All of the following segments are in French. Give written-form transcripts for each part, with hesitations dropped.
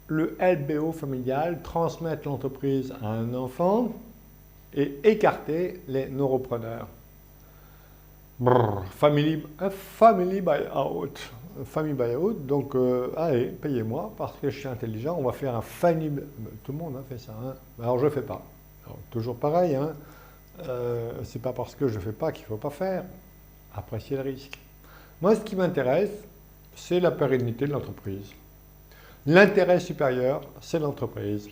le LBO familial, transmettre l'entreprise à un enfant et écarter les non-repreneurs. Family buyout. Family buyout, donc allez, payez-moi parce que je suis intelligent, on va faire un family. Tout le monde a fait ça. Hein. Alors je ne fais pas. Alors, toujours pareil, hein. C'est pas parce que je ne fais pas qu'il ne faut pas faire. Apprécier le risque. Moi, ce qui m'intéresse, c'est la pérennité de l'entreprise. L'intérêt supérieur, c'est l'entreprise.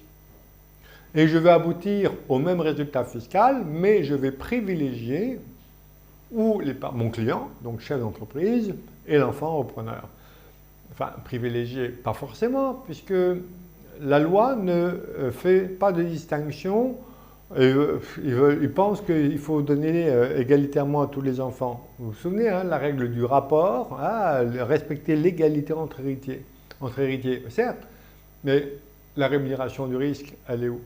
Et je vais aboutir au même résultat fiscal, mais je vais privilégier mon client, donc chef d'entreprise, et l'enfant repreneur. Enfin, privilégié, pas forcément, puisque la loi ne fait pas de distinction. Ils pensent qu'il faut donner égalitairement à tous les enfants. Vous vous souvenez, hein, la règle du rapport, respecter l'égalité entre héritiers. Certes, mais la rémunération du risque, elle est où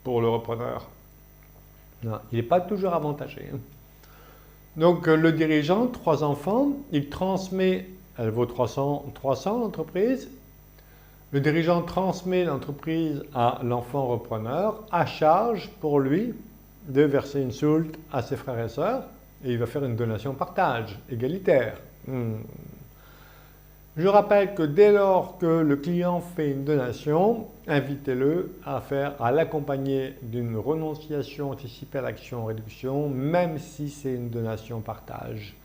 pour le repreneur? Non, il n'est pas toujours avantagé. Hein. Donc le dirigeant, 3 enfants, il transmet, elle vaut 300 l'entreprise. Le dirigeant transmet l'entreprise à l'enfant repreneur à charge pour lui de verser une soulte à ses frères et sœurs et il va faire une donation partage égalitaire. Je rappelle que dès lors que le client fait une donation, invitez-le à l'accompagner d'une renonciation anticipée à l'action réduction, même si c'est une donation partage.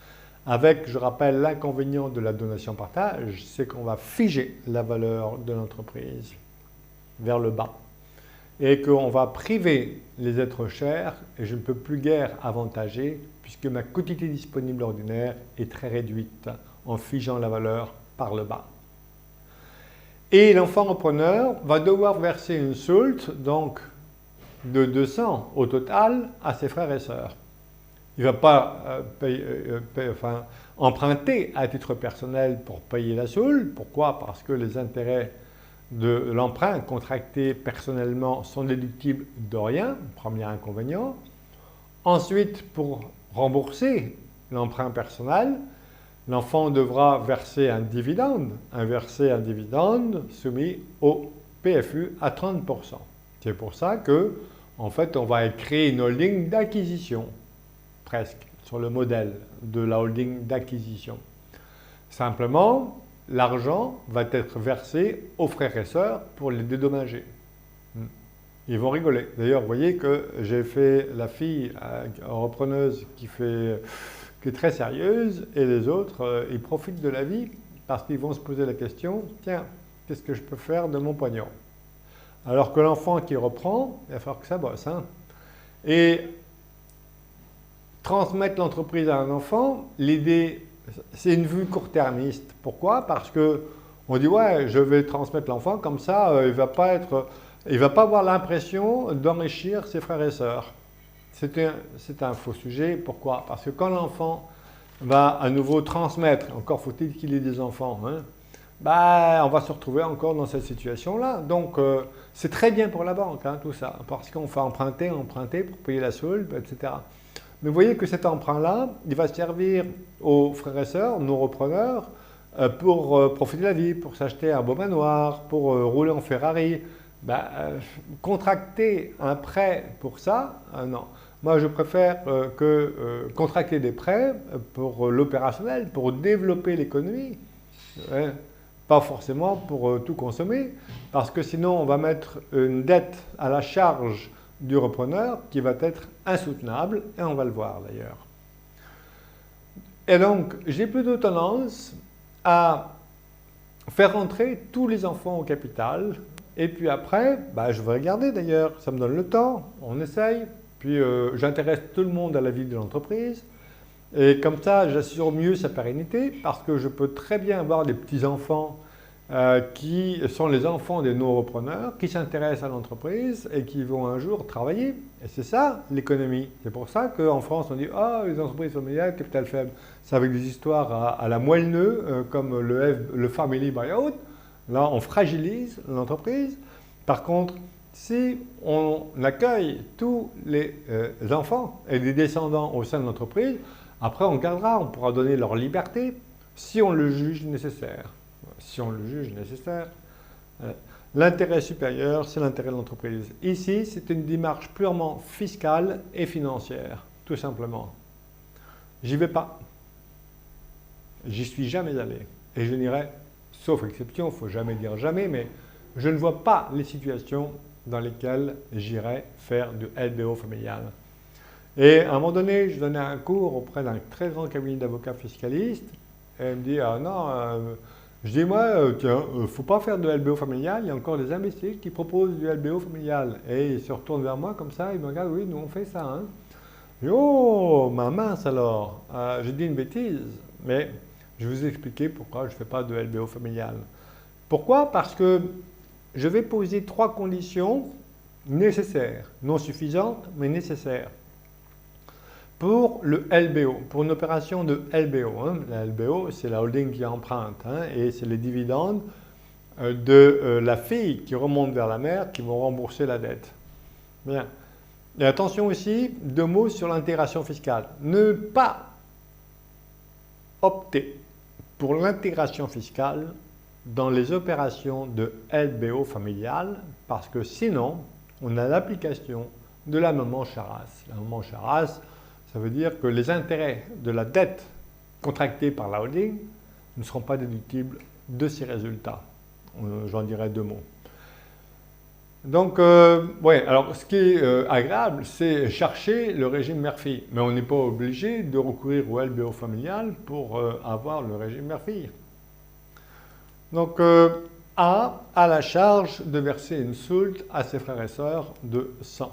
Avec, je rappelle, l'inconvénient de la donation partage, c'est qu'on va figer la valeur de l'entreprise vers le bas et qu'on va priver les êtres chers et je ne peux plus guère avantager puisque ma quotité disponible ordinaire est très réduite en figeant la valeur par le bas. Et l'enfant repreneur va devoir verser une soulte donc de 200 au total à ses frères et sœurs. Il ne va pas emprunter à titre personnel pour payer la soulte. Pourquoi? Parce que les intérêts de l'emprunt contracté personnellement sont déductibles de rien, premier inconvénient. Ensuite, pour rembourser l'emprunt personnel, l'enfant devra verser un dividende soumis au PFU à 30%. C'est pour ça que, en fait, on va créer une holding d'acquisition. Presque, sur le modèle de la holding d'acquisition. Simplement, l'argent va être versé aux frères et sœurs pour les dédommager. Ils vont rigoler. D'ailleurs, vous voyez que j'ai fait la fille repreneuse qui est très sérieuse et les autres, ils profitent de la vie parce qu'ils vont se poser la question, tiens, qu'est-ce que je peux faire de mon pognon? Alors que l'enfant qui reprend, il va falloir que ça bosse. Hein. Et transmettre l'entreprise à un enfant, l'idée, c'est une vue court-termiste. Pourquoi? Parce qu'on dit, ouais, je vais transmettre l'enfant, comme ça, il ne va pas avoir l'impression d'enrichir ses frères et sœurs. C'est un faux sujet. Pourquoi? Parce que quand l'enfant va à nouveau transmettre, encore faut-il qu'il ait des enfants, hein, on va se retrouver encore dans cette situation-là. Donc, c'est très bien pour la banque, hein, tout ça, parce qu'on fait emprunter pour payer la soulte, etc. Mais vous voyez que cet emprunt-là, il va servir aux frères et sœurs, nos repreneurs, pour profiter de la vie, pour s'acheter un beau manoir, pour rouler en Ferrari. Contracter un prêt pour ça, non. Moi, je préfère contracter des prêts pour l'opérationnel, pour développer l'économie. Ouais. Pas forcément pour tout consommer, parce que sinon, on va mettre une dette à la charge du repreneur qui va être insoutenable, et on va le voir d'ailleurs. Et donc, j'ai plutôt tendance à faire rentrer tous les enfants au capital, et puis après, je vais regarder d'ailleurs, ça me donne le temps, on essaye, puis j'intéresse tout le monde à la vie de l'entreprise, et comme ça, j'assure mieux sa pérennité, parce que je peux très bien avoir des petits-enfants qui sont les enfants des non-repreneurs, qui s'intéressent à l'entreprise et qui vont un jour travailler. Et c'est ça l'économie. C'est pour ça qu'en France, on dit « Ah, les entreprises familiales, capital faible ». C'est avec des histoires à la moelle-neu, comme le family buyout. Là, on fragilise l'entreprise. Par contre, si on accueille tous les enfants et les descendants au sein de l'entreprise, après on gardera, on pourra donner leur liberté si on le juge nécessaire. Si on le juge nécessaire. L'intérêt supérieur, c'est l'intérêt de l'entreprise. Ici, c'est une démarche purement fiscale et financière, tout simplement. J'y vais pas. J'y suis jamais allé. Et je n'irai, sauf exception, il ne faut jamais dire jamais, mais je ne vois pas les situations dans lesquelles j'irai faire du LBO familial. Et à un moment donné, je donnais un cours auprès d'un très grand cabinet d'avocats fiscalistes, et elle me dit, ah non, je dis, moi, tiens, il ne faut pas faire de LBO familial, il y a encore des imbéciles qui proposent du LBO familial. Et ils se retournent vers moi comme ça, ils me regardent, oui, nous on fait ça. Hein. Je dis, oh, ma mince alors, j'ai dit une bêtise, mais je vais vous expliquer pourquoi je ne fais pas de LBO familial. Pourquoi? Parce que je vais poser 3 conditions nécessaires, non suffisantes, mais nécessaires. Pour le LBO, pour une opération de LBO, hein, la LBO c'est la holding qui emprunte hein, et c'est les dividendes de la fille qui remonte vers la mère qui vont rembourser la dette. Bien. Et attention aussi, 2 mots sur l'intégration fiscale. Ne pas opter pour l'intégration fiscale dans les opérations de LBO familial parce que sinon on a l'application de l'amendement Charras. L'amendement Charras, ça veut dire que les intérêts de la dette contractée par la holding ne seront pas déductibles de ces résultats. J'en dirai 2 mots. Donc, ouais, alors ce qui est agréable, c'est chercher le régime mère-fille. Mais on n'est pas obligé de recourir au LBO familial pour avoir le régime mère-fille. Donc, A a la charge de verser une soulte à ses frères et sœurs de 100.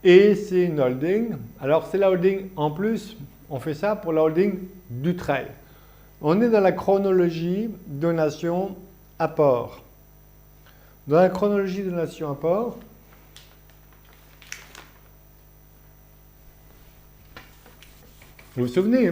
Et c'est une holding. Alors, c'est la holding en plus, on fait ça pour la holding Dutreil. On est dans la chronologie donation-apport. Dans la chronologie donation-apport, vous vous souvenez,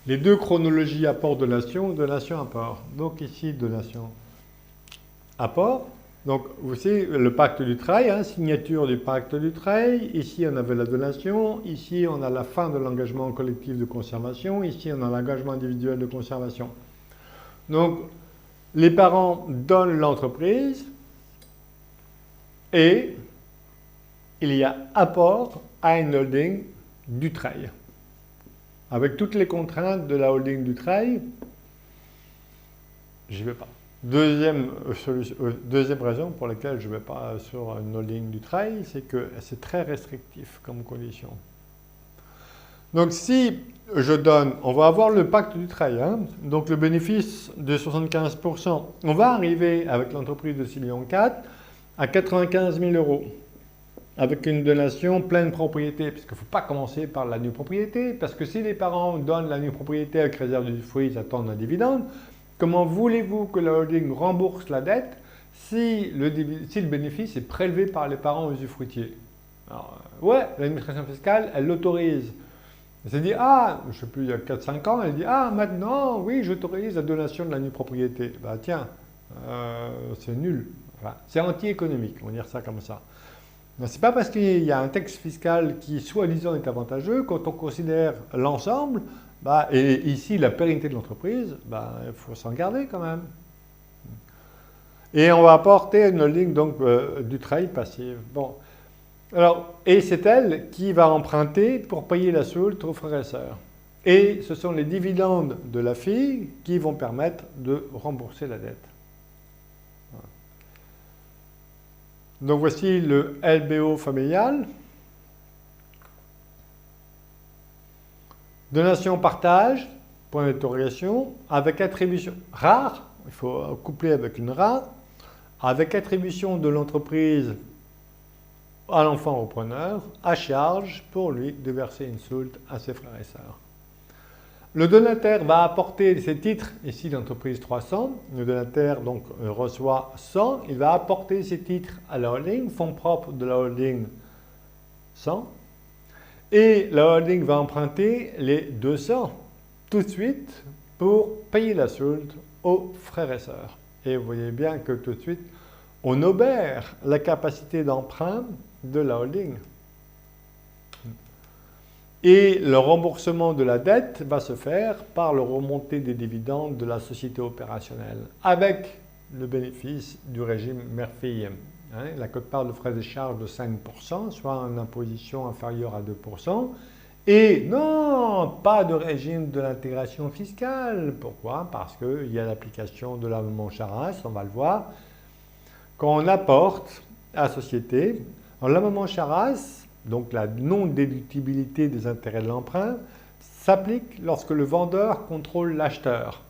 les 2 chronologies apport-donation, donation-apport. Donc ici, donation-apport. Donc, vous savez, le pacte Dutreil, hein, signature du pacte Dutreil. Ici, on avait la donation. Ici, on a la fin de l'engagement collectif de conservation. Ici, on a l'engagement individuel de conservation. Donc, les parents donnent l'entreprise et il y a apport à une holding Dutreil. Avec toutes les contraintes de la holding Dutreil, j'y vais pas. Deuxième raison pour laquelle je ne vais pas sur une holding Dutreil, c'est que c'est très restrictif comme condition. Donc si je donne, on va avoir le pacte Dutreil, hein, donc le bénéfice de 75%, on va arriver avec l'entreprise de 6,4 millions à 95 000 €, avec une donation pleine propriété, parce qu'il ne faut pas commencer par la nue propriété, parce que si les parents donnent la nue propriété avec réserve de fruit, ils attendent un dividende. Comment voulez-vous que la holding rembourse la dette si le bénéfice est prélevé par les parents usufruitiers? Alors, ouais, l'administration fiscale, elle l'autorise. Elle s'est dit, ah, je ne sais plus, il y a 4-5 ans, elle dit, ah, maintenant, oui, j'autorise la donation de la nue propriété. Bah tiens, c'est nul. Enfin, c'est anti-économique, on va dire ça comme ça. Ce n'est pas parce qu'il y a un texte fiscal qui, soi-disant, est avantageux, quand on considère l'ensemble, bah, et ici, la pérennité de l'entreprise, bah, il faut s'en garder quand même. Et on va apporter une holding donc, Dutreil passive. Bon. Alors, et c'est elle qui va emprunter pour payer la soulte aux frères et sœurs. Et ce sont les dividendes de la fille qui vont permettre de rembourser la dette. Voilà. Donc voici le LBO familial. Donation-partage, point d'interrogation, avec attribution rare, il faut coupler avec une rare, avec attribution de l'entreprise à l'enfant repreneur, à charge pour lui de verser une soulte à ses frères et sœurs. Le donataire va apporter ses titres, ici l'entreprise 300, le donataire donc reçoit 100, il va apporter ses titres à la holding, fonds propres de la holding 100, et la holding va emprunter les 200 tout de suite pour payer la soulte aux frères et sœurs. Et vous voyez bien que tout de suite, on obère la capacité d'emprunt de la holding. Et le remboursement de la dette va se faire par le remontée des dividendes de la société opérationnelle, avec le bénéfice du régime mère-fille. Hein, la quote-part de frais et charges de 5%, soit une imposition inférieure à 2%. Et non, pas de régime de l'intégration fiscale. Pourquoi? Parce qu'il y a l'application de l'amendement Charras, on va le voir. Quand on apporte à la société, l'amendement Charras, donc la non-déductibilité des intérêts de l'emprunt, s'applique lorsque le vendeur contrôle l'acheteur.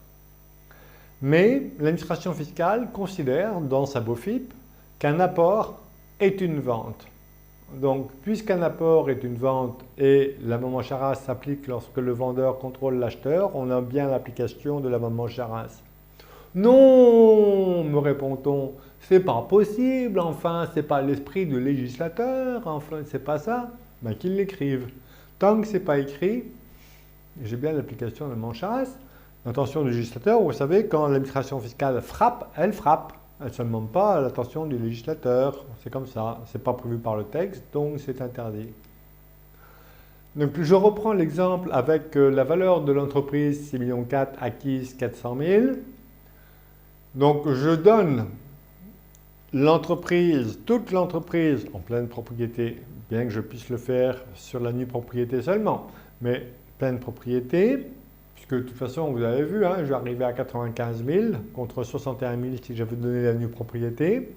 Mais l'administration fiscale considère dans sa BOFIP qu'un apport est une vente. Donc, puisqu'un apport est une vente et l'amendement Charras s'applique lorsque le vendeur contrôle l'acheteur, on a bien l'application de l'amendement Charras. Non, me répond-on, c'est pas possible, enfin, c'est pas l'esprit du législateur, enfin, c'est pas ça. Ben, qu'il l'écrive. Tant que c'est pas écrit, j'ai bien l'application de l'amendement Charras. L'intention du législateur, vous savez, quand l'administration fiscale frappe, elle frappe. Elle ne se demande pas à l'attention du législateur. C'est comme ça. Ce n'est pas prévu par le texte, donc c'est interdit. Donc je reprends l'exemple avec la valeur de l'entreprise 6,4 millions acquise 400 000. Donc je donne l'entreprise, toute l'entreprise en pleine propriété, bien que je puisse le faire sur la nue propriété seulement, mais pleine propriété. Que de toute façon, vous avez vu, hein, je vais arriver à 95 000 contre 61 000 si j'avais donné la nue propriété.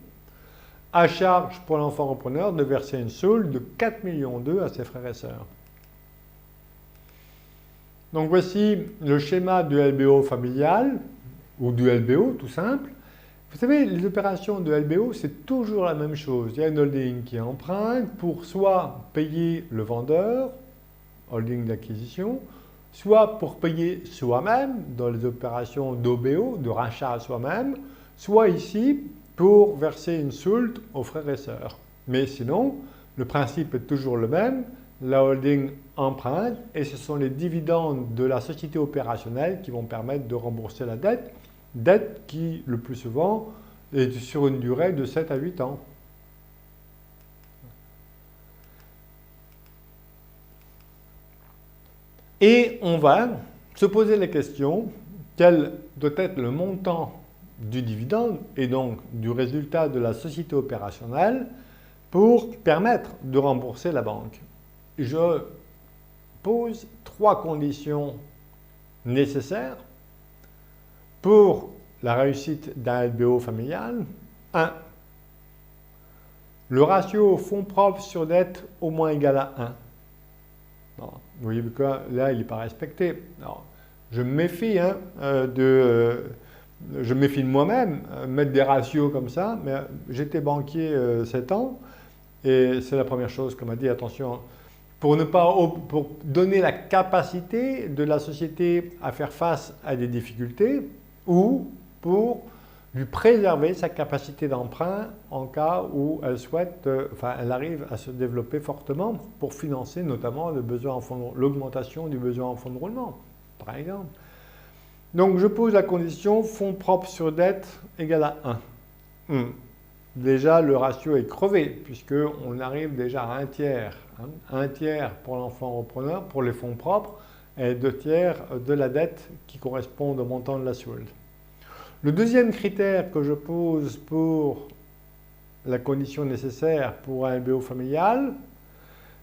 À charge pour l'enfant repreneur de verser une soule de 4,2 millions à ses frères et sœurs. Donc voici le schéma du LBO familial, ou du LBO tout simple. Vous savez, les opérations de LBO, c'est toujours la même chose. Il y a une holding qui emprunte pour soit payer le vendeur, holding d'acquisition, soit pour payer soi-même dans les opérations d'OBO, de rachat à soi-même, soit ici pour verser une soulte aux frères et sœurs. Mais sinon, le principe est toujours le même, la holding emprunte et ce sont les dividendes de la société opérationnelle qui vont permettre de rembourser la dette qui, le plus souvent, est sur une durée de 7 à 8 ans. Et on va se poser la question, quel doit être le montant du dividende et donc du résultat de la société opérationnelle pour permettre de rembourser la banque. Je pose 3 conditions nécessaires pour la réussite d'un LBO familial. 1. Le ratio fonds propres sur dette au moins égal à 1. Bon, vous voyez que là, il n'est pas respecté. Alors, je me méfie, je me méfie de moi-même, mettre des ratios comme ça, mais j'étais banquier 7 ans et c'est la première chose qu'on m'a dit, attention, pour donner la capacité de la société à faire face à des difficultés ou pour lui préserver sa capacité d'emprunt en cas où elle arrive à se développer fortement pour financer notamment l'augmentation du besoin en fonds de roulement, par exemple. Donc je pose la condition fonds propres sur dette égale à 1. Déjà le ratio est crevé puisqu'on arrive déjà à 1 tiers. 1 tiers pour l'enfant repreneur, pour les fonds propres, et 2 tiers de la dette qui correspondent au montant de la solde. Le deuxième critère que je pose pour la condition nécessaire pour un LBO familial,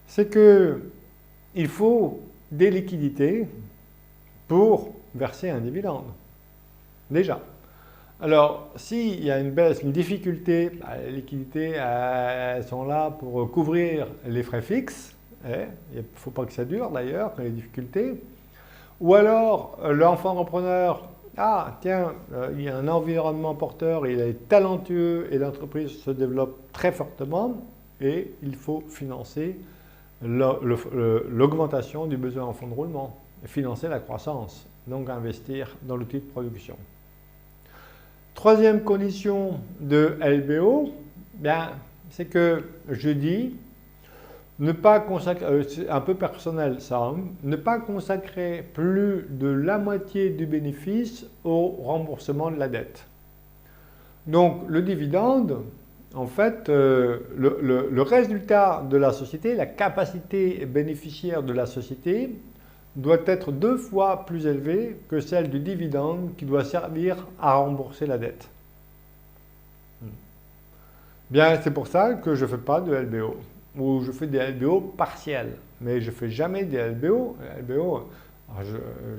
c'est qu'il faut des liquidités pour verser un dividende. Déjà. Alors, s'il y a une baisse, une difficulté, les liquidités elles sont là pour couvrir les frais fixes. Il ne faut pas que ça dure d'ailleurs, les difficultés. Ou alors, l'enfant repreneur, il y a un environnement porteur, il est talentueux et l'entreprise se développe très fortement et il faut financer l'augmentation du besoin en fonds de roulement, financer la croissance, donc investir dans l'outil de production. Troisième condition de LBO, c'est que je dis ne pas consacrer, c'est un peu personnel ça, ne pas consacrer plus de la moitié du bénéfice au remboursement de la dette. Donc le dividende, en fait, le résultat de la société, la capacité bénéficiaire de la société doit être 2 fois plus élevée que celle du dividende qui doit servir à rembourser la dette. Bien, c'est pour ça que je ne fais pas de LBO, ou je fais des LBO partiels, mais je ne fais jamais des LBO. LBO, alors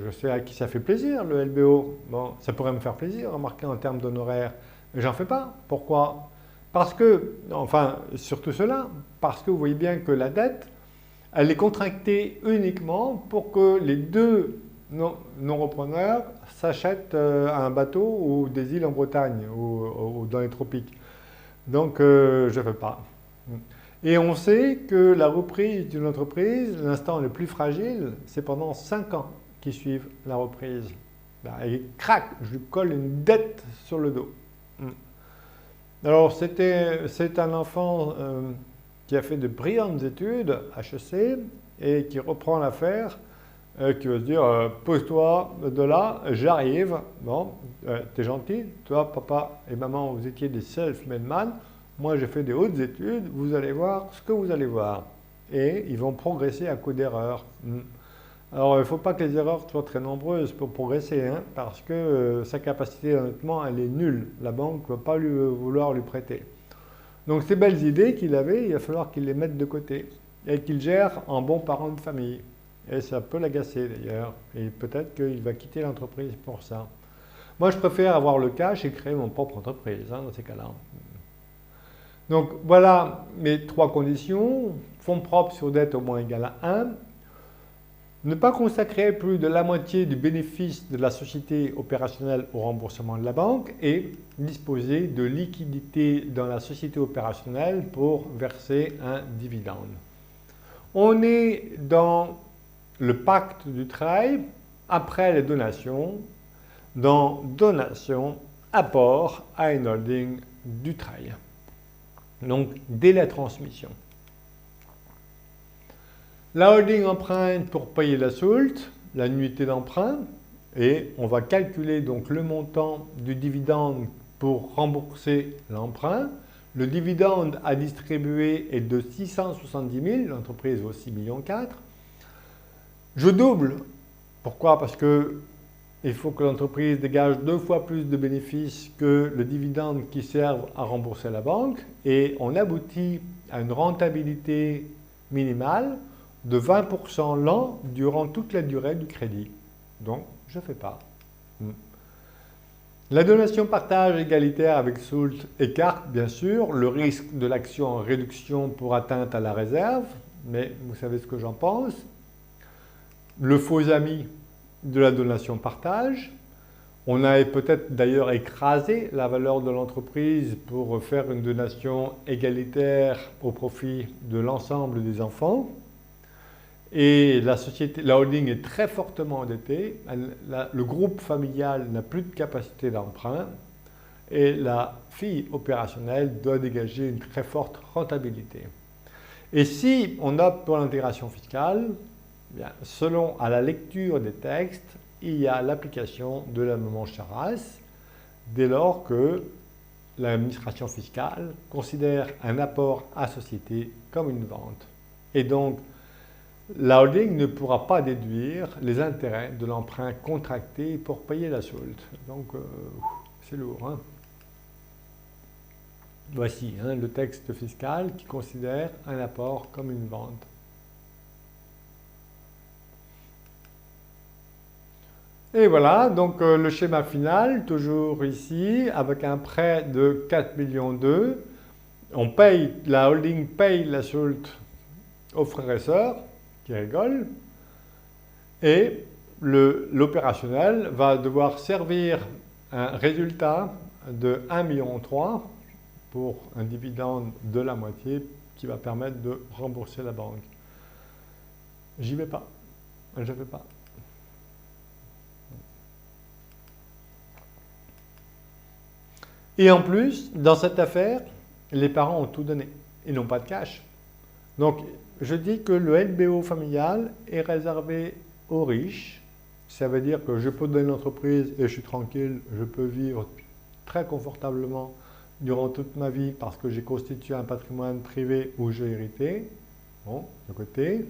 je sais à qui ça fait plaisir, le LBO. Bon, ça pourrait me faire plaisir, remarquez en termes d'honoraires, mais j'en fais pas. Pourquoi? Parce que, enfin, surtout cela, parce que vous voyez bien que la dette, elle est contractée uniquement pour que les deux non-repreneurs s'achètent un bateau ou des îles en Bretagne ou dans les tropiques. Donc, je ne fais pas. Et on sait que la reprise d'une entreprise, l'instant le plus fragile, c'est pendant 5 ans qui suivent la reprise. Ben, et crac, je lui colle une dette sur le dos. Alors, c'est un enfant qui a fait de brillantes études, HEC, et qui reprend l'affaire, qui va se dire pose-toi de là, j'arrive. Bon, t'es gentil, toi, papa et maman, vous étiez des self-made man. Moi, j'ai fait des hautes études, vous allez voir ce que vous allez voir. Et ils vont progresser à coup d'erreurs. Alors, il ne faut pas que les erreurs soient très nombreuses pour progresser, hein, parce que sa capacité d'endettement, elle est nulle. La banque ne va pas vouloir lui prêter. Donc, ces belles idées qu'il avait, il va falloir qu'il les mette de côté et qu'il gère en bon parent de famille. Et ça peut l'agacer d'ailleurs. Et peut-être qu'il va quitter l'entreprise pour ça. Moi, je préfère avoir le cash et créer mon propre entreprise dans ces cas-là. Donc, voilà mes 3 conditions. Fonds propres sur dette au moins égal à 1. Ne pas consacrer plus de la moitié du bénéfice de la société opérationnelle au remboursement de la banque et disposer de liquidités dans la société opérationnelle pour verser un dividende. On est dans le pacte du travail après les donations, dans donation, apport à une holding du travail. Donc, dès la transmission. La holding emprunte pour payer la SOULT, la nuitée d'emprunt, et on va calculer donc le montant du dividende pour rembourser l'emprunt. Le dividende à distribuer est de 670 000, l'entreprise vaut 6,4 millions. Je double. Pourquoi? Parce qu'il faut que l'entreprise dégage 2 fois plus de bénéfices que le dividende qui servent à rembourser la banque, et on aboutit à une rentabilité minimale de 20% l'an durant toute la durée du crédit. Donc, je ne fais pas. La donation partage égalitaire avec SOULT écarte bien sûr le risque de l'action en réduction pour atteinte à la réserve, mais vous savez ce que j'en pense. Le faux ami de la donation partage. On a peut-être d'ailleurs écrasé la valeur de l'entreprise pour faire une donation égalitaire au profit de l'ensemble des enfants. Et la holding est très fortement endettée, le groupe familial n'a plus de capacité d'emprunt et la fille opérationnelle doit dégager une très forte rentabilité. Et si on opte pour l'intégration fiscale, bien, selon à la lecture des textes, il y a l'application de la maman Charras dès lors que l'administration fiscale considère un apport à société comme une vente. Et donc, la holding ne pourra pas déduire les intérêts de l'emprunt contracté pour payer la SOULT. Donc, c'est lourd. Hein? Voici le texte fiscal qui considère un apport comme une vente. Et voilà, donc le schéma final, toujours ici, avec un prêt de 4,2 millions. On paye, la holding paye la SOULT aux frères et sœurs, qui rigolent, et l'opérationnel va devoir servir un résultat de 1,3 million pour un dividende de la moitié qui va permettre de rembourser la banque. J'y vais pas, je ne fais pas. Et en plus, dans cette affaire, les parents ont tout donné, ils n'ont pas de cash. Donc, je dis que le LBO familial est réservé aux riches. Ça veut dire que je peux donner une entreprise et je suis tranquille, je peux vivre très confortablement durant toute ma vie parce que j'ai constitué un patrimoine privé où j'ai hérité. Bon, de côté.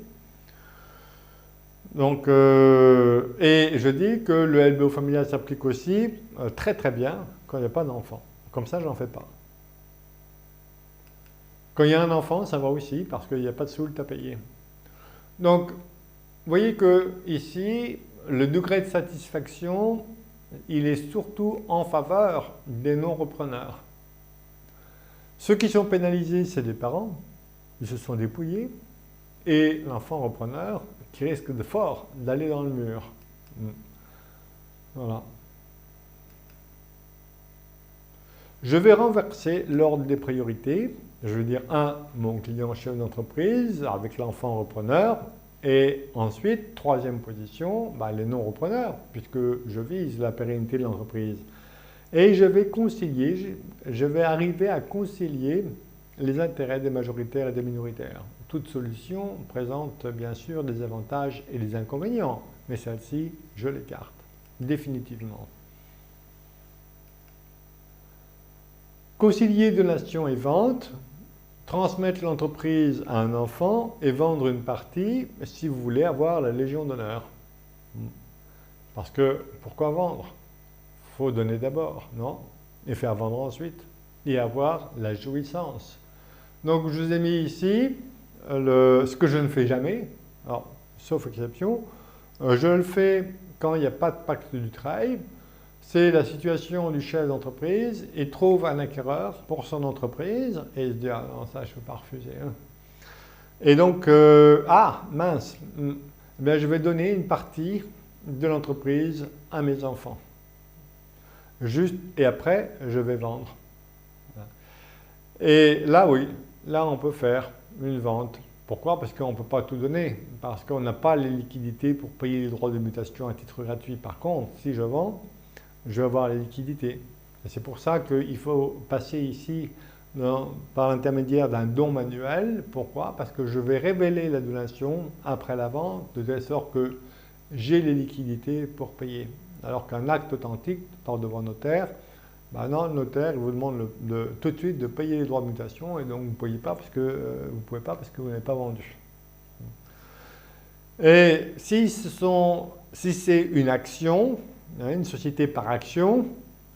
Donc, et je dis que le LBO familial s'applique aussi très très bien quand il n'y a pas d'enfant. Comme ça, j'en fais pas. Quand il y a un enfant, ça va aussi parce qu'il n'y a pas de soult à payer. Donc, vous voyez que ici, le degré de satisfaction, il est surtout en faveur des non-repreneurs. Ceux qui sont pénalisés, c'est les parents, ils se sont dépouillés, et l'enfant repreneur qui risque de fort d'aller dans le mur. Voilà. Je vais renverser l'ordre des priorités. Je veux dire, mon client chef d'entreprise avec l'enfant repreneur. Et ensuite, troisième position, les non-repreneurs, puisque je vise la pérennité de l'entreprise. Et je vais arriver à concilier les intérêts des majoritaires et des minoritaires. Toute solution présente bien sûr des avantages et des inconvénients, mais celle-ci, je l'écarte définitivement. Concilier donation et vente, transmettre l'entreprise à un enfant et vendre une partie si vous voulez avoir la Légion d'honneur. Parce que, pourquoi vendre? Il faut donner d'abord, non? Et faire vendre ensuite. Et avoir la jouissance. Donc je vous ai mis ici ce que je ne fais jamais, alors, sauf exception. Je le fais quand il n'y a pas de pacte du travail. C'est la situation du chef d'entreprise. Il trouve un acquéreur pour son entreprise et il se dit « Ah non, ça je ne peux pas refuser. Hein. » Et donc, mince, bien, je vais donner une partie de l'entreprise à mes enfants. Et après, je vais vendre. Et là, oui, là on peut faire une vente. Pourquoi? Parce qu'on ne peut pas tout donner, parce qu'on n'a pas les liquidités pour payer les droits de mutation à titre gratuit. Par contre, si je vends, je vais avoir les liquidités. Et c'est pour ça qu'il faut passer ici par l'intermédiaire d'un don manuel. Pourquoi? Parce que je vais révéler la donation après la vente, de telle sorte que j'ai les liquidités pour payer. Alors qu'un acte authentique par devant notaire, non, le notaire il vous demande tout de suite de payer les droits de mutation et donc vous ne pouvez pas parce que vous n'avez pas vendu. Et si c'est une action, une société par action,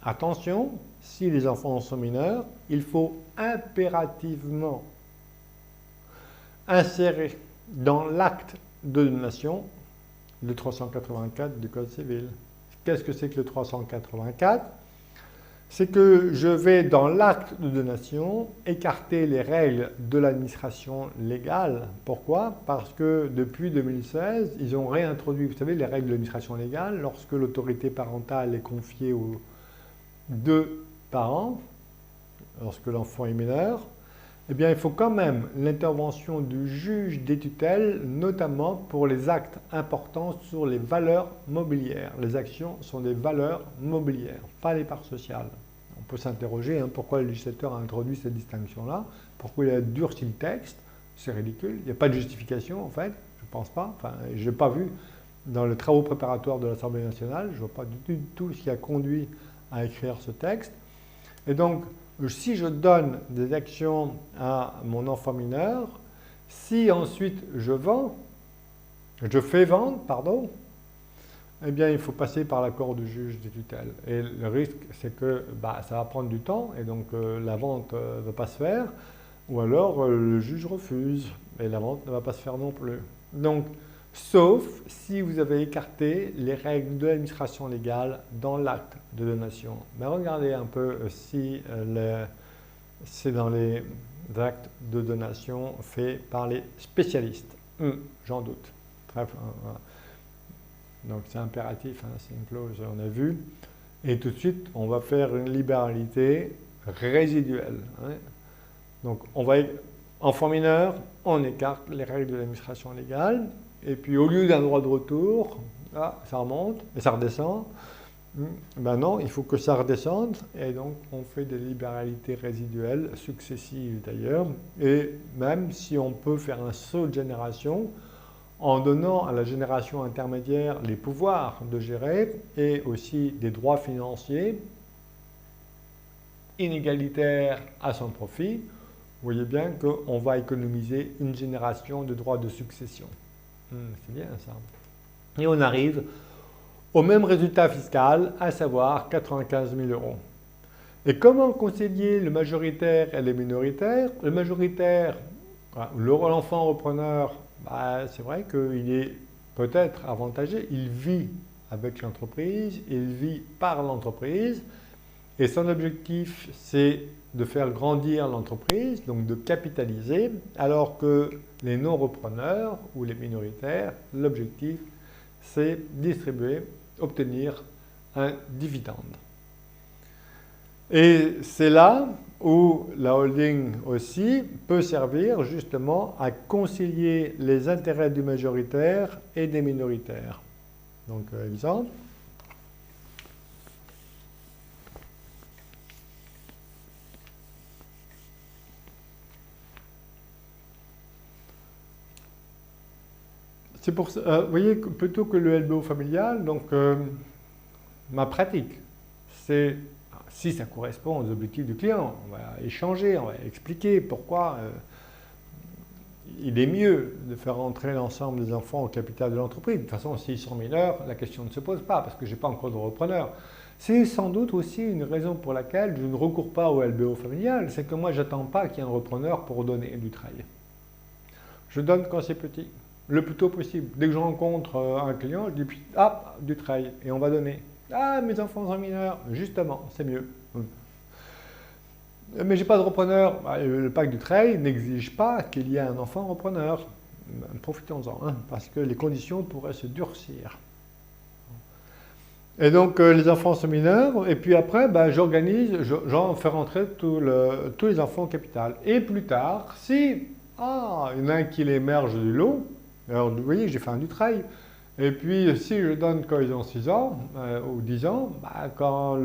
attention, si les enfants sont mineurs, il faut impérativement insérer dans l'acte de donation le 384 du Code civil. Qu'est-ce que c'est que le 384? C'est que je vais dans l'acte de donation écarter les règles de l'administration légale. Pourquoi? Parce que depuis 2016, ils ont réintroduit, vous savez, les règles de l'administration légale lorsque l'autorité parentale est confiée aux deux parents, lorsque l'enfant est mineur. Eh bien, il faut quand même l'intervention du juge des tutelles, notamment pour les actes importants sur les valeurs mobilières. Les actions sont des valeurs mobilières, pas les parts sociales. On peut s'interroger pourquoi le législateur a introduit cette distinction-là, pourquoi il a durci le texte, c'est ridicule, il n'y a pas de justification en fait, je ne pense pas, je n'ai pas vu dans les travaux préparatoires de l'Assemblée nationale, je ne vois pas du tout ce qui a conduit à écrire ce texte. Et donc, si je donne des actions à mon enfant mineur, si ensuite je fais vendre, eh bien il faut passer par l'accord du juge des tutelles. Et le risque, c'est que ça va prendre du temps et donc la vente ne va pas se faire, ou alors le juge refuse et la vente ne va pas se faire non plus. Donc, sauf si vous avez écarté les règles de l'administration légale dans l'acte de donation. Mais regardez un peu si c'est dans les actes de donation faits par les spécialistes. J'en doute. Voilà. Donc c'est impératif, c'est une clause, on a vu. Et tout de suite, on va faire une libéralité résiduelle. Donc on va, enfant mineur, on écarte les règles de l'administration légale. Et puis au lieu d'un droit de retour, ça remonte et ça redescend. Non, il faut que ça redescende et donc on fait des libéralités résiduelles, successives d'ailleurs. Et même si on peut faire un saut de génération en donnant à la génération intermédiaire les pouvoirs de gérer et aussi des droits financiers inégalitaires à son profit, vous voyez bien qu'on va économiser une génération de droits de succession. C'est bien ça. Et on arrive au même résultat fiscal, à savoir 95 000 €. Et comment concilier le majoritaire et les minoritaires? Le majoritaire, l'enfant repreneur, bah, c'est vrai qu'il est peut-être avantagé, il vit avec l'entreprise, il vit par l'entreprise, et son objectif, c'est de faire grandir l'entreprise, donc de capitaliser, alors que les non-repreneurs ou les minoritaires, l'objectif, c'est distribuer, obtenir un dividende. Et c'est là où la holding aussi peut servir justement à concilier les intérêts du majoritaire et des minoritaires. Donc, exemple. C'est pour ça, vous voyez, plutôt que le LBO familial, donc ma pratique, c'est, si ça correspond aux objectifs du client, on va échanger, on va expliquer pourquoi il est mieux de faire entrer l'ensemble des enfants au capital de l'entreprise. De toute façon, s'ils sont mineurs, la question ne se pose pas, parce que je n'ai pas encore de repreneur. C'est sans doute aussi une raison pour laquelle je ne recours pas au LBO familial, c'est que moi, je n'attends pas qu'il y ait un repreneur pour donner du travail. Je donne quand c'est petit. Le plus tôt possible. Dès que je rencontre un client, je dis ah, du trail, et on va donner. Ah, mes enfants sont mineurs, justement, c'est mieux. Mais j'ai pas de repreneur. Le pacte du trail n'exige pas qu'il y ait un enfant repreneur. Profitons-en, hein, parce que les conditions pourraient se durcir. Et donc les enfants sont mineurs, et puis après, j'organise, j'en fais rentrer tous les enfants au capital. Et plus tard, si il y en a un qui l'émerge du lot, alors vous voyez, j'ai fait un du trail. Et puis si je donne quand ils ont 6 ans ou 10 ans, quand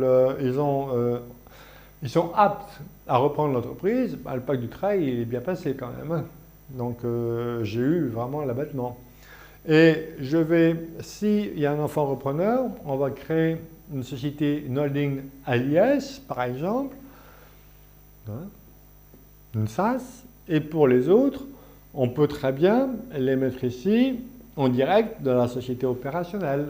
ils sont aptes à reprendre l'entreprise, le pacte du trail il est bien passé quand même. Hein. Donc j'ai eu vraiment l'abattement. Et je vais, s'il y a un enfant repreneur, on va créer une société, une holding à l'IS par exemple, hein, une SAS, et pour les autres, on peut très bien les mettre ici en direct dans la société opérationnelle.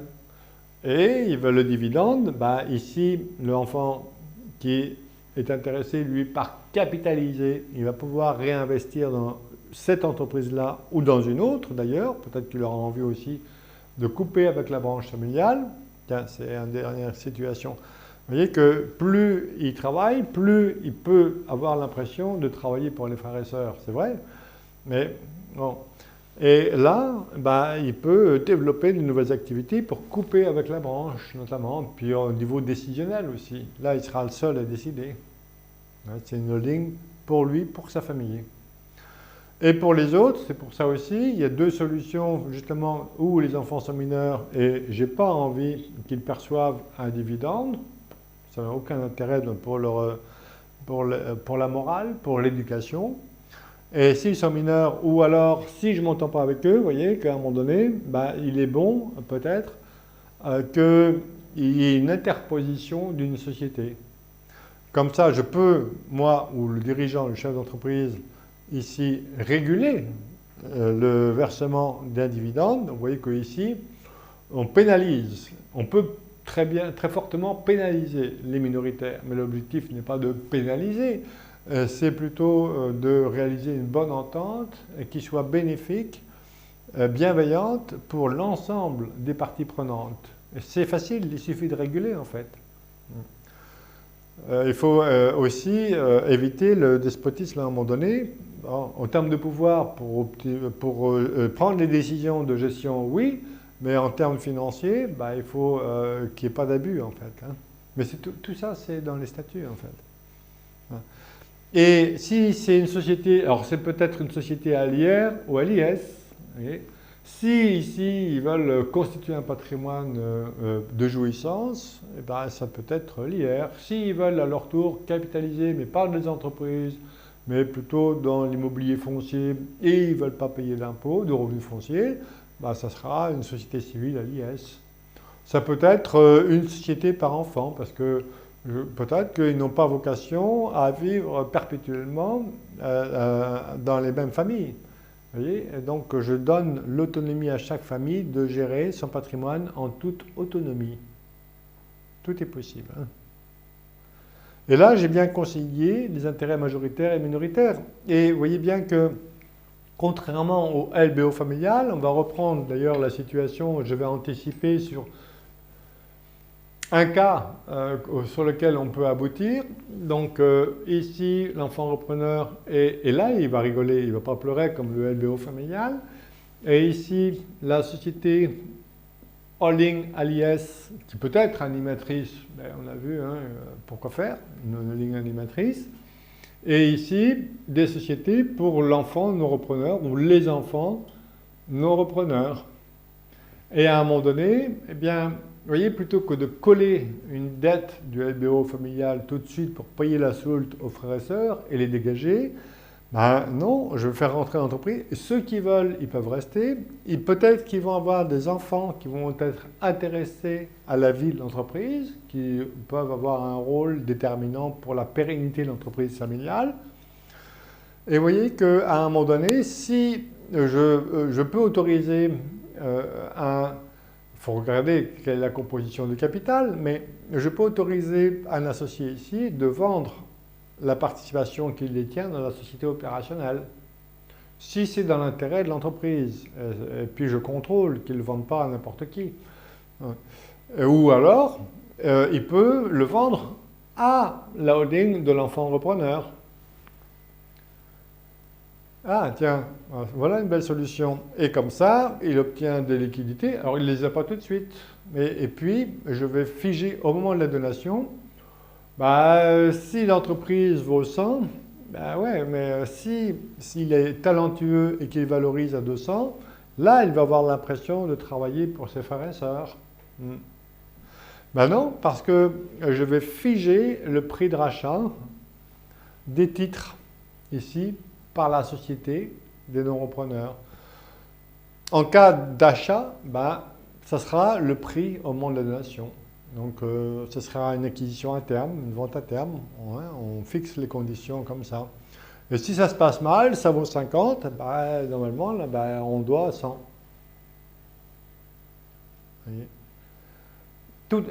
Et ils veulent le dividende, ici l'enfant qui est intéressé, lui, par capitaliser, il va pouvoir réinvestir dans cette entreprise-là ou dans une autre d'ailleurs, peut-être qu'il aura envie aussi de couper avec la branche familiale. Tiens, c'est une dernière situation. Vous voyez que plus il travaille, plus il peut avoir l'impression de travailler pour les frères et sœurs, c'est vrai. Mais bon. Et là, il peut développer de nouvelles activités pour couper avec la branche, notamment, puis au niveau décisionnel aussi. Là, il sera le seul à décider. C'est une holding pour lui, pour sa famille. Et pour les autres, c'est pour ça aussi, il y a deux solutions, justement, où les enfants sont mineurs et je n'ai pas envie qu'ils perçoivent un dividende. Ça n'a aucun intérêt pour la morale, pour l'éducation. Et s'ils sont mineurs, ou alors si je ne m'entends pas avec eux, vous voyez qu'à un moment donné, il est bon peut-être qu'il y ait une interposition d'une société. Comme ça, je peux, moi ou le dirigeant, le chef d'entreprise, ici, réguler le versement d'un dividende. Vous voyez qu'ici, on pénalise. On peut très fortement pénaliser les minoritaires, mais l'objectif n'est pas de pénaliser. C'est plutôt de réaliser une bonne entente qui soit bénéfique, bienveillante pour l'ensemble des parties prenantes. C'est facile, il suffit de réguler en fait. Il faut aussi éviter le despotisme à un moment donné. En termes de pouvoir, pour prendre les décisions de gestion, oui, mais en termes financiers, il faut qu'il n'y ait pas d'abus en fait. Hein. Mais tout ça, c'est dans les statuts en fait. Et si c'est une société, alors c'est peut-être une société à l'IR ou à l'IS, si ici ils veulent constituer un patrimoine de jouissance, ça peut être l'IR. S'ils veulent à leur tour capitaliser, mais pas dans les entreprises, mais plutôt dans l'immobilier foncier, et ils ne veulent pas payer d'impôts, de revenus fonciers, ça sera une société civile à l'IS. Ça peut être une société par enfant, parce que peut-être qu'ils n'ont pas vocation à vivre perpétuellement dans les mêmes familles. Vous voyez? Et donc je donne l'autonomie à chaque famille de gérer son patrimoine en toute autonomie. Tout est possible. Hein. Et là, j'ai bien concilié les intérêts majoritaires et minoritaires. Et vous voyez bien que, contrairement au LBO familial, on va reprendre d'ailleurs la situation, je vais anticiper sur un cas sur lequel on peut aboutir. Donc ici, l'enfant repreneur est là, il va rigoler, il ne va pas pleurer comme le LBO familial. Et ici, la société holding à l'IS, qui peut être animatrice, ben, on a vu, hein, pourquoi faire, une holding animatrice. Et ici, des sociétés pour l'enfant non repreneur ou les enfants non repreneurs. Et à un moment donné, eh bien, vous voyez, plutôt que de coller une dette du LBO familial tout de suite pour payer la soulte aux frères et sœurs et les dégager, ben non, je vais faire rentrer l'entreprise. Ceux qui veulent, ils peuvent rester. Et peut-être qu'ils vont avoir des enfants qui vont être intéressés à la vie de l'entreprise, qui peuvent avoir un rôle déterminant pour la pérennité de l'entreprise familiale. Et vous voyez qu'à un moment donné, si je peux autoriser il faut regarder quelle est la composition du capital, mais je peux autoriser un associé ici de vendre la participation qu'il détient dans la société opérationnelle, si c'est dans l'intérêt de l'entreprise. Et puis je contrôle qu'il ne vende pas à n'importe qui. Ou alors, il peut le vendre à la holding de l'enfant repreneur. Ah tiens, voilà une belle solution. Et comme ça, il obtient des liquidités. Alors il ne les a pas tout de suite. Et puis, je vais figer au moment de la donation. Bah, si l'entreprise vaut 100, bah ouais, mais s'il est talentueux et qu'il valorise à 200, là, il va avoir l'impression de travailler pour ses frères et sœurs. Ben non, parce que je vais figer le prix de rachat des titres ici par la société des non-repreneurs. En cas d'achat, ben, ça sera le prix au moment de la donation. Donc, ce sera une acquisition à terme, une vente à terme. Ouais, on fixe les conditions comme ça. Et si ça se passe mal, ça vaut 50, ben, normalement, là, ben, on doit 100. Vous voyez.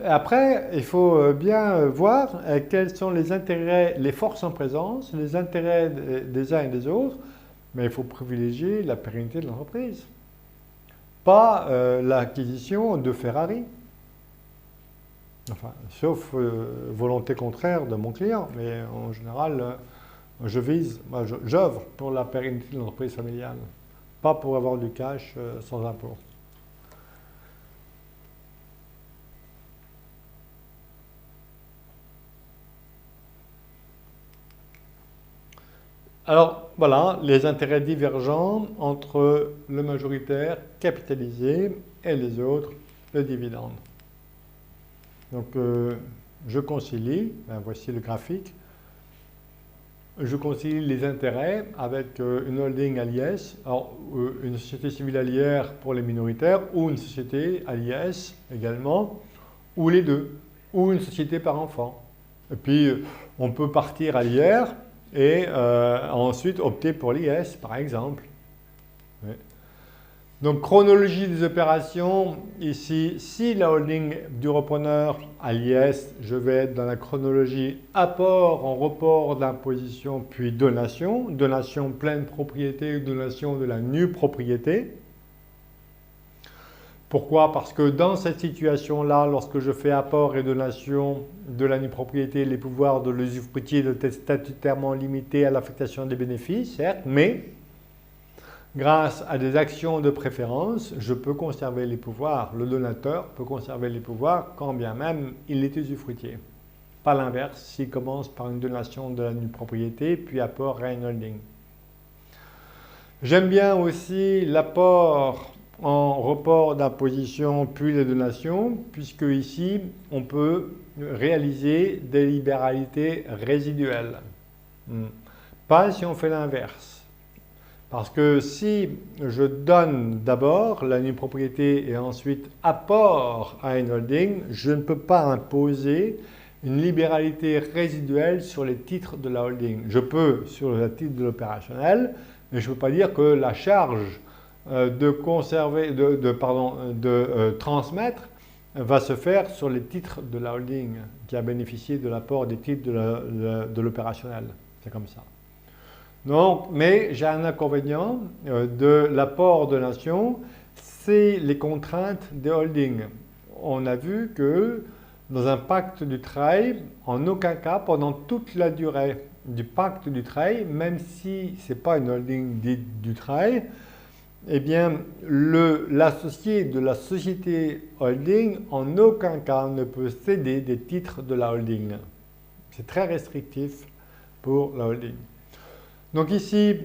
Après, il faut bien voir quels sont les intérêts, les forces en présence, les intérêts des uns et des autres, mais il faut privilégier la pérennité de l'entreprise, pas l'acquisition de Ferrari. Enfin, sauf volonté contraire de mon client, mais en général, j'œuvre pour la pérennité de l'entreprise familiale, pas pour avoir du cash sans impôt. Alors voilà, les intérêts divergents entre le majoritaire capitalisé et les autres, le dividende. Donc je concilie, ben, voici le graphique, je concilie les intérêts avec une holding à l'IS, alors une société civile à l'IR pour les minoritaires ou une société à l'IS également, ou les deux, ou une société par enfant. Et puis on peut partir à l'IR et ensuite opter pour l'IS par exemple. Ouais. Donc chronologie des opérations, ici, si la holding du repreneur à l'IS, je vais être dans la chronologie apport en report d'imposition puis donation, donation pleine propriété, donation de la nue propriété. Pourquoi? Parce que dans cette situation-là, lorsque je fais apport et donation de la nue propriété, les pouvoirs de l'usufruitier doivent être statutairement limités à l'affectation des bénéfices, certes, mais grâce à des actions de préférence, je peux conserver les pouvoirs. Le donateur peut conserver les pouvoirs quand bien même il est usufruitier. Pas l'inverse, s'il commence par une donation de la nue propriété, puis apport à une holding. J'aime bien aussi l'apport en report d'imposition puis les donations, puisque ici, on peut réaliser des libéralités résiduelles. Pas si on fait l'inverse. Parce que si je donne d'abord la nue propriété et ensuite apport à une holding, je ne peux pas imposer une libéralité résiduelle sur les titres de la holding. Je peux sur le titre de l'opérationnel, mais je ne peux pas dire que la charge de transmettre va se faire sur les titres de la holding qui a bénéficié de l'apport des titres de l'opérationnel. C'est comme ça. Donc, mais j'ai un inconvénient de l'apport de donation, c'est les contraintes des holdings. On a vu que dans un pacte du travail, en aucun cas, pendant toute la durée du pacte du travail, même si ce n'est pas une holding dite du travail, eh bien, l'associé de la société holding, en aucun cas, ne peut céder des titres de la holding. C'est très restrictif pour la holding. Donc ici,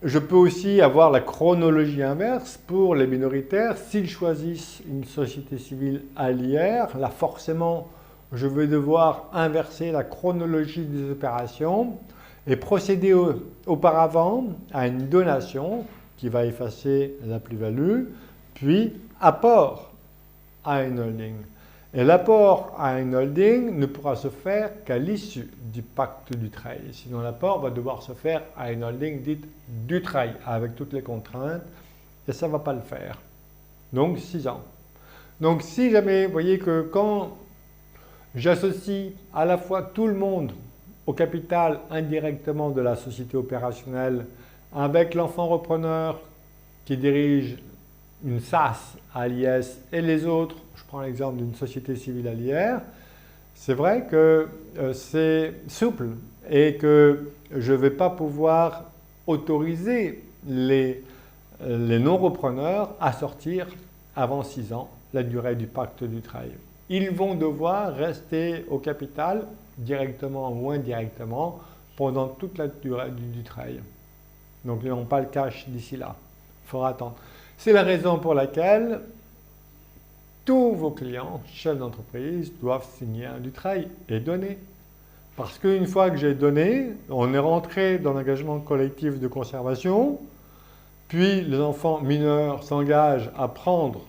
je peux aussi avoir la chronologie inverse pour les minoritaires. S'ils choisissent une société civile à l'IR, là forcément, je vais devoir inverser la chronologie des opérations et procéder auparavant à une donation qui va effacer la plus-value, puis apport à une holding. Et l'apport à une holding ne pourra se faire qu'à l'issue du pacte du travail. Sinon, l'apport va devoir se faire à une holding dite du travail, avec toutes les contraintes, et ça ne va pas le faire. Donc, 6 ans. Donc, si jamais, vous voyez que quand j'associe à la fois tout le monde au capital indirectement de la société opérationnelle, avec l'enfant repreneur qui dirige une SAS à l'IS et les autres, je prends l'exemple d'une société civile à l'IR, c'est vrai que c'est souple et que je ne vais pas pouvoir autoriser les non-repreneurs à sortir avant 6 ans, la durée du pacte du travail. Ils vont devoir rester au capital, directement ou indirectement, pendant toute la durée du travail. Donc ils n'ont pas le cash d'ici là. Il faudra attendre. C'est la raison pour laquelle tous vos clients, chefs d'entreprise, doivent signer un du travail et donner. Parce qu'une fois que j'ai donné, on est rentré dans l'engagement collectif de conservation, puis les enfants mineurs s'engagent à prendre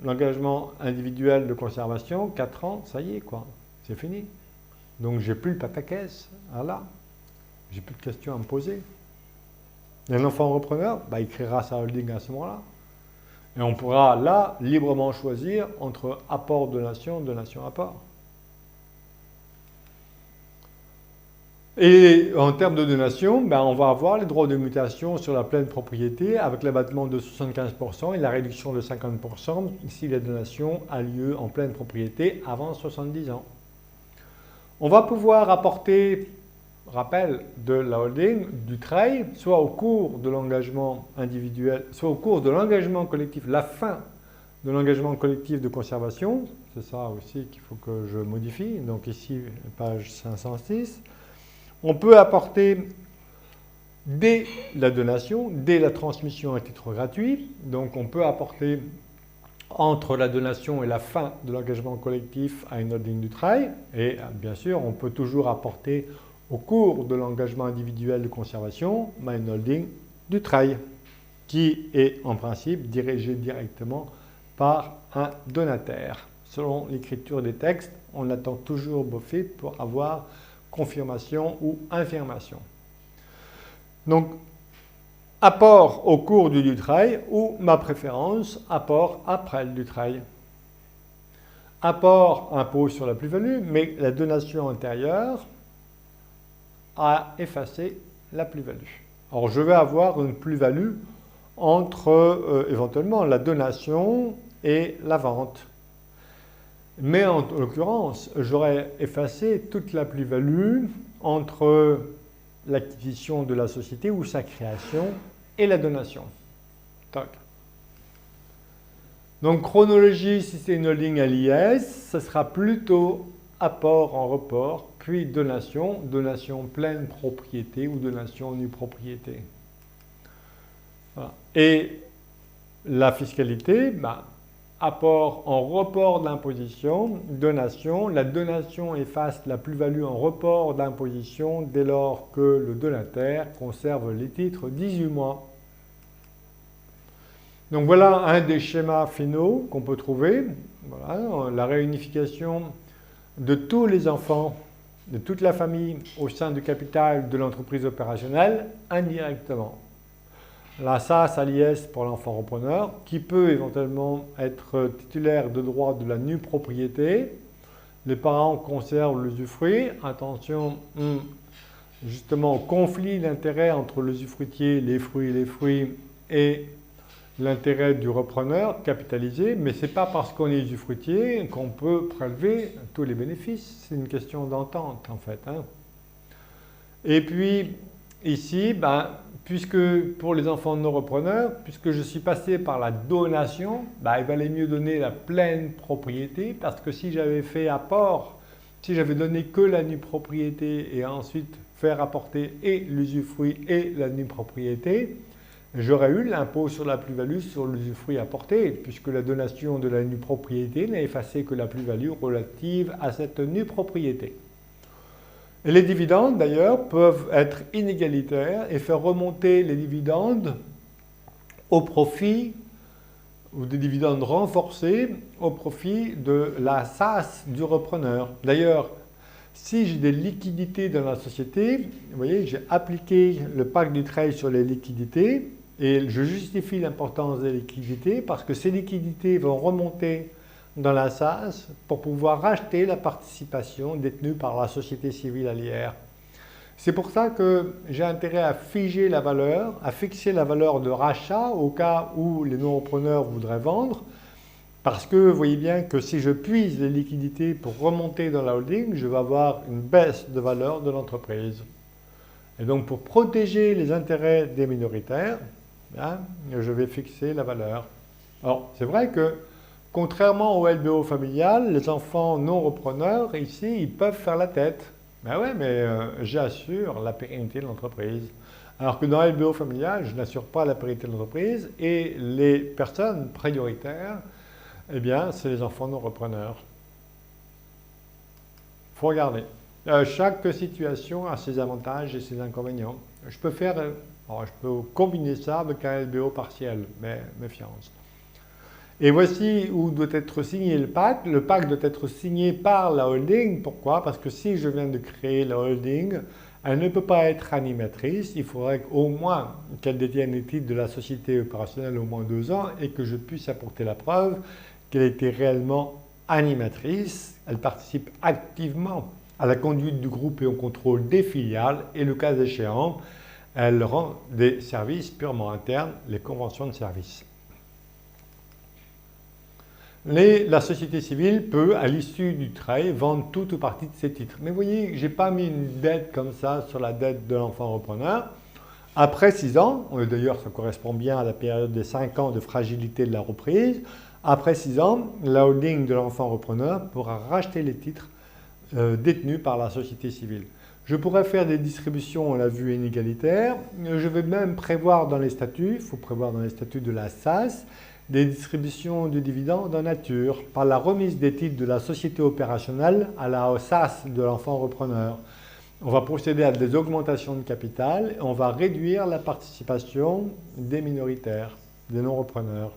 l'engagement individuel de conservation, 4 ans, ça y est quoi, c'est fini. Donc j'ai plus le pataquès, voilà, j'ai plus de questions à me poser. Et un enfant repreneur, il créera sa holding à ce moment-là. Et on pourra là librement choisir entre apport, donation, donation, apport. Et en termes de donation, on va avoir les droits de mutation sur la pleine propriété avec l'abattement de 75% et la réduction de 50% si la donation a lieu en pleine propriété avant 70 ans. On va pouvoir apporter, rappel de la holding, du travail, soit au cours de l'engagement individuel, soit au cours de l'engagement collectif, la fin de l'engagement collectif de conservation. C'est ça aussi qu'il faut que je modifie. Donc ici, page 506. On peut apporter dès la donation, dès la transmission à titre gratuit. Donc on peut apporter entre la donation et la fin de l'engagement collectif à une holding du travail. Et bien sûr, on peut toujours apporter au cours de l'engagement individuel de conservation à une holding du travail, qui est en principe dirigée directement par un donataire. Selon l'écriture des textes, on attend toujours BOFIT pour avoir confirmation ou infirmation. Donc, apport au cours du travail ou, ma préférence, apport après le travail. Apport impôt sur la plus-value, mais la donation antérieure a effacé la plus-value. Alors, je vais avoir une plus-value entre éventuellement la donation et la vente. Mais en l'occurrence, j'aurais effacé toute la plus-value entre l'acquisition de la société ou sa création et la donation. Toc. Donc, chronologie, si c'est une holding à l'IS, ce sera plutôt apport en report, puis donation, donation pleine propriété ou donation nue propriété. Voilà. Et la fiscalité, apport en report d'imposition, donation. La donation efface la plus-value en report d'imposition dès lors que le donataire conserve les titres 18 mois. Donc voilà un des schémas finaux qu'on peut trouver. Voilà, la réunification de tous les enfants, de toute la famille au sein du capital de l'entreprise opérationnelle indirectement. la SAS à l'IS pour l'enfant repreneur, qui peut éventuellement être titulaire de droit de la nue propriété. Les parents conservent l'usufruit. Attention, justement, conflit d'intérêt entre l'usufruitier, les fruits et l'intérêt du repreneur capitalisé, mais ce n'est pas parce qu'on est usufruitier qu'on peut prélever tous les bénéfices. C'est une question d'entente en fait. Et puis ici, puisque pour les enfants non repreneurs, puisque je suis passé par la donation, il valait mieux donner la pleine propriété, parce que si j'avais fait apport, si j'avais donné que la nue propriété et ensuite faire apporter et l'usufruit et la nue propriété, j'aurais eu l'impôt sur la plus-value sur l'usufruit apporté, puisque la donation de la nue propriété n'a effacé que la plus-value relative à cette nue propriété. Et les dividendes, d'ailleurs, peuvent être inégalitaires et faire remonter les dividendes au profit, ou des dividendes renforcés au profit de la SAS du repreneur. D'ailleurs, si j'ai des liquidités dans la société, vous voyez, j'ai appliqué le pacte du trade sur les liquidités et je justifie l'importance des liquidités parce que ces liquidités vont remonter dans la SAS pour pouvoir racheter la participation détenue par la société civile à l'IR. C'est pour ça que j'ai intérêt à figer la valeur, à fixer la valeur de rachat au cas où les non-repreneurs voudraient vendre, parce que vous voyez bien que si je puise les liquidités pour remonter dans la holding, je vais avoir une baisse de valeur de l'entreprise. Et donc pour protéger les intérêts des minoritaires, je vais fixer la valeur. Alors c'est vrai que contrairement au LBO familial, les enfants non repreneurs, ici, ils peuvent faire la tête. Mais j'assure la pérennité de l'entreprise. Alors que dans le LBO familial, je n'assure pas la pérennité de l'entreprise et les personnes prioritaires, eh bien, c'est les enfants non repreneurs. Il faut regarder. Chaque situation a ses avantages et ses inconvénients. Je peux combiner ça avec un LBO partiel, mais méfiance. Et voici où doit être signé le pacte. Le pacte doit être signé par la holding. Pourquoi? Parce que si je viens de créer la holding, elle ne peut pas être animatrice. Il faudrait au moins qu'elle détienne les titres de la société opérationnelle au moins 2 ans et que je puisse apporter la preuve qu'elle était réellement animatrice. Elle participe activement à la conduite du groupe et au contrôle des filiales et le cas échéant, elle rend des services purement internes, les conventions de service. La société civile peut, à l'issue du trade, vendre toute ou partie de ses titres. Mais vous voyez, je n'ai pas mis une dette comme ça sur la dette de l'enfant repreneur. Après 6 ans, d'ailleurs ça correspond bien à la période des 5 ans de fragilité de la reprise, après 6 ans, la holding de l'enfant repreneur pourra racheter les titres détenus par la société civile. Je pourrais faire des distributions, on l'a vu, inégalitaires. Je vais même prévoir dans les statuts, il faut prévoir dans les statuts de la SAS, des distributions de dividendes en nature par la remise des titres de la société opérationnelle à la SAS de l'enfant repreneur. On va procéder à des augmentations de capital et on va réduire la participation des minoritaires, des non-repreneurs.